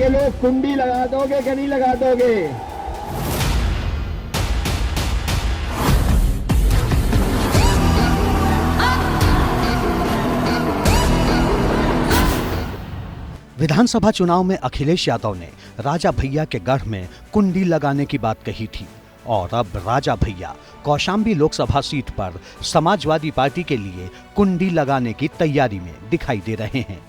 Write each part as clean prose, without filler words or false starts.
के लोग कुंडी लगा दोगे कि नहीं लगा दोगे? विधानसभा चुनाव में अखिलेश यादव ने राजा भैया के गढ़ में कुंडी लगाने की बात कही थी और अब राजा भैया कौशाम्बी लोकसभा सीट पर समाजवादी पार्टी के लिए कुंडी लगाने की तैयारी में दिखाई दे रहे हैं।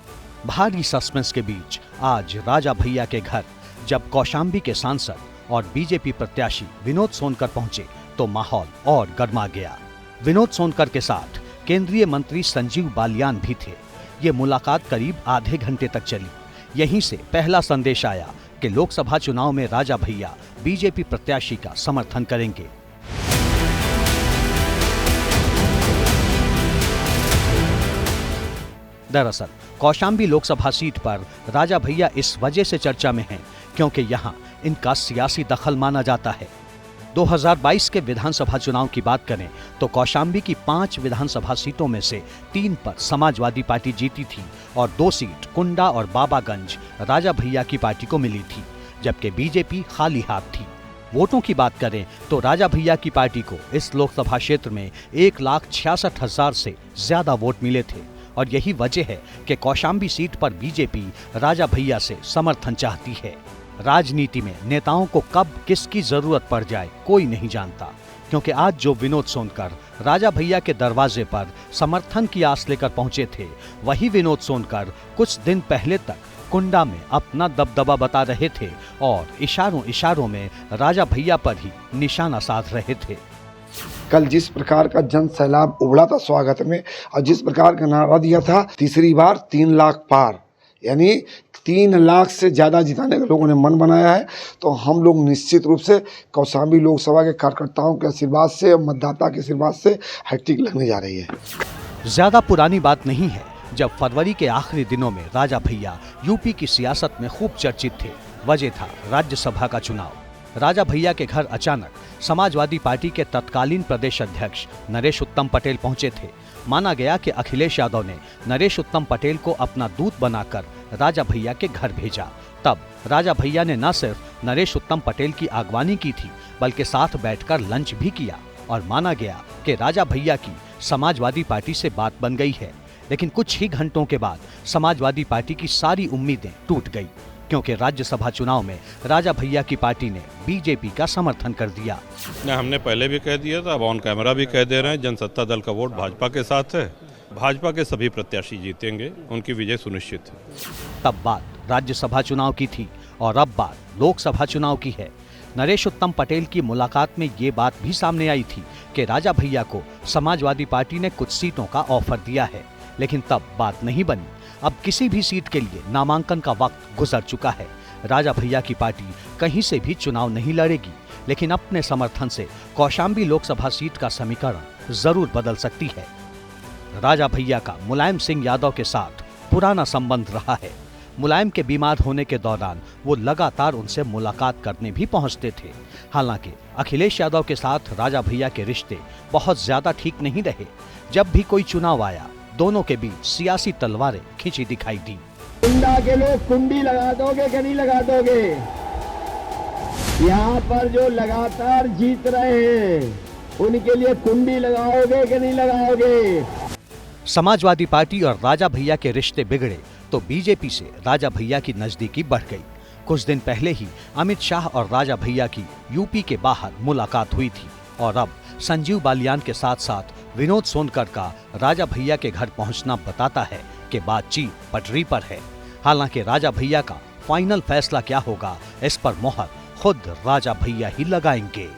भारी सस्पेंस के बीच आज राजा भैया के घर जब कौशाम्बी के सांसद और बीजेपी प्रत्याशी विनोद सोनकर पहुंचे तो माहौल और गर्मा गया। विनोद सोनकर के साथ केंद्रीय मंत्री संजीव बालियान भी थे। ये मुलाकात करीब आधे घंटे तक चली। यहीं से पहला संदेश आया कि लोकसभा चुनाव में राजा भैया बीजेपी प्रत्याशी का समर्थन करेंगे। दरअसल कौशाम्बी लोकसभा सीट पर राजा भैया इस वजह से चर्चा में हैं क्योंकि यहां इनका सियासी दखल माना जाता है। 2022 के विधानसभा चुनाव की बात करें तो कौशाम्बी की 5 विधानसभा सीटों में से 3 पर समाजवादी पार्टी जीती थी और 2 सीट कुंडा और बाबागंज राजा भैया की पार्टी को मिली थी, जबकि बीजेपी खाली हाथ थी। वोटों की बात करें तो राजा भैया की पार्टी को इस लोकसभा क्षेत्र में 1,66,000 से ज्यादा वोट मिले थे और यही वजह है कि कौशाम्बी सीट पर बीजेपी राजा भैया से समर्थन चाहती है। राजनीति में नेताओं को कब किसकी जरूरत पड़ जाए कोई नहीं जानता, क्योंकि आज जो विनोद सोनकर राजा भैया के दरवाजे पर समर्थन की आस लेकर पहुंचे थे, वही विनोद सोनकर कुछ दिन पहले तक कुंडा में अपना दबदबा बता रहे थे और इशारों इशारों में राजा भैया पर ही निशाना साध रहे थे। कल जिस प्रकार का जन सैलाब उमड़ा था स्वागत में और जिस प्रकार का नारा दिया था, तीसरी बार 3 लाख पार, यानी 3 लाख से ज़्यादा जिताने का लोगों ने मन बनाया है। तो हम लोग निश्चित रूप से कौशाम्बी लोकसभा के कार्यकर्ताओं के आशीर्वाद से और मतदाता के आशीर्वाद से हैट्रिक लगने जा रही है। ज्यादा पुरानी बात नहीं है जब फरवरी के आखिरी दिनों में राजा भैया यूपी की सियासत में खूब चर्चित थे। वजह था राज्यसभा का चुनाव। राजा भैया के घर अचानक समाजवादी पार्टी के तत्कालीन प्रदेश अध्यक्ष नरेश उत्तम पटेल पहुंचे थे। माना गया कि अखिलेश यादव ने नरेश उत्तम पटेल को अपना दूत बनाकर राजा भैया के घर भेजा। तब राजा भैया ने न सिर्फ नरेश उत्तम पटेल की अगवानी की थी बल्कि साथ बैठकर लंच भी किया और माना गया कि राजा भैया की समाजवादी पार्टी से बात बन गई है। लेकिन कुछ ही घंटों के बाद समाजवादी पार्टी की सारी उम्मीदें टूट गई, क्योंकि राज्यसभा चुनाव में राजा भैया की पार्टी ने बीजेपी का समर्थन कर दिया। हमने पहले भी कह दिया था, अब ऑन कैमरा भी कह दे रहे हैं, जनसत्ता दल का वोट भाजपा के साथ है। भाजपा के सभी प्रत्याशी जीतेंगे, उनकी विजय सुनिश्चित है। तब बात राज्यसभा चुनाव की थी और अब बात लोकसभा चुनाव की है। नरेश उत्तम पटेल की मुलाकात में ये बात भी सामने आई थी कि राजा भैया को समाजवादी पार्टी ने कुछ सीटों का ऑफर दिया है, लेकिन तब बात नहीं बनी। अब किसी भी सीट के लिए नामांकन का वक्त गुजर चुका है। राजा भैया की पार्टी कहीं से भी चुनाव नहीं लड़ेगी, लेकिन अपने समर्थन से कौशाम्बी लोकसभा सीट का समीकरण जरूर बदल सकती है। राजा भैया का मुलायम सिंह यादव के साथ पुराना संबंध रहा है। मुलायम के बीमार होने के दौरान वो लगातार उनसे मुलाकात करने भी पहुंचते थे। हालांकि अखिलेश यादव के साथ राजा भैया के रिश्ते बहुत ज्यादा ठीक नहीं रहे। जब भी कोई चुनाव आया, दोनों के बीच सियासी तलवारें खींची दिखाई दी। कुंडा के लोग कुंडी लगा दोगे कि नहीं लगा दोगे? यहाँ पर जो लगातार जीत रहे हैं उनके लिए कुंडी लगाओगे कि नहीं लगाओगे? समाजवादी पार्टी और राजा भैया के रिश्ते बिगड़े तो बीजेपी से राजा भैया की नजदीकी बढ़ गई। कुछ दिन पहले ही अमित शाह और राजा भैया की यूपी के बाहर मुलाकात हुई थी और अब संजीव बालियान के साथ साथ विनोद सोनकर का राजा भैया के घर पहुंचना बताता है कि बातचीत पटरी पर है। हालांकि राजा भैया का फाइनल फैसला क्या होगा, इस पर मोहर खुद राजा भैया ही लगाएंगे।